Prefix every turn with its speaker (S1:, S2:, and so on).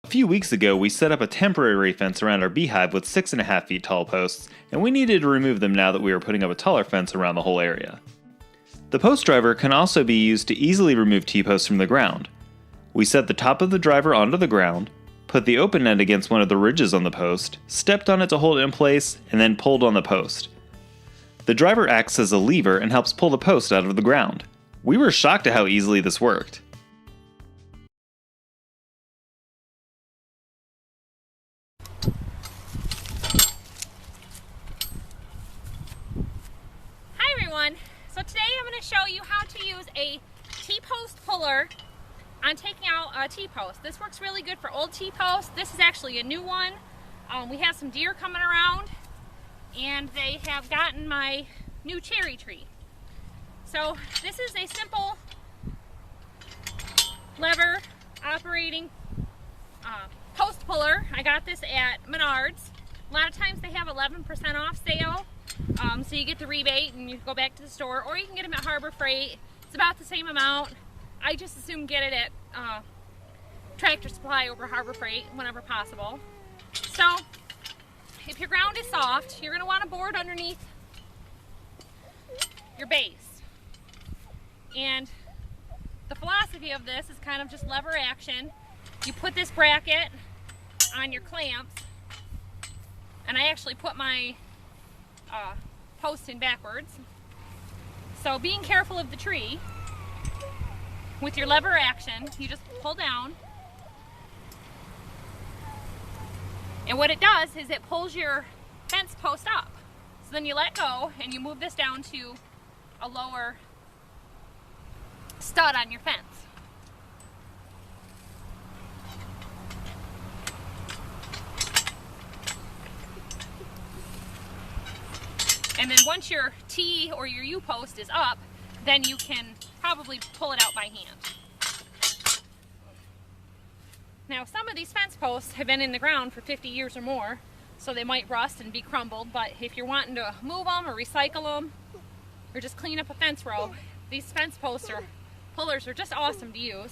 S1: A few weeks ago, we set up a temporary fence around our beehive with 6.5 feet tall posts, and we needed to remove them now that we were putting up a taller fence around the whole area. The post driver can also be used to easily remove T-posts from the ground. We set the top of the driver onto the ground, put the open end against one of the ridges on the post, stepped on it to hold it in place, and then pulled on the post. The driver acts as a lever and helps pull the post out of the ground. We were shocked at how easily this worked.
S2: Hi everyone! So today I'm going to show you how to use a T-post puller on taking out a T-post. This works really good for old T-posts. This is actually a new one. We have some deer coming around and they have gotten my new cherry tree. So this is a simple lever operating post puller. I got this at Menards. A lot of times they have 11% off sale. So you get the rebate and you go back to the store, or you can get them at Harbor Freight. It's about the same amount. I just assume get it at Tractor Supply over Harbor Freight whenever possible. So if your ground is soft, you're going to want a board underneath your base. And the philosophy of this is kind of just lever action. You put this bracket on your clamps, and I actually put my post in backwards. So being careful of the tree, with your lever action, you just pull down. And what it does is it pulls your fence post up. So then you let go and you move this down to a lower stud on your fence. And then once your T or your U post is up, then you can probably pull it out by hand. Now some of these fence posts have been in the ground for 50 years or more, so they might rust and be crumbled, but if you're wanting to move them or recycle them or just clean up a fence row, these fence posts or pullers are just awesome to use.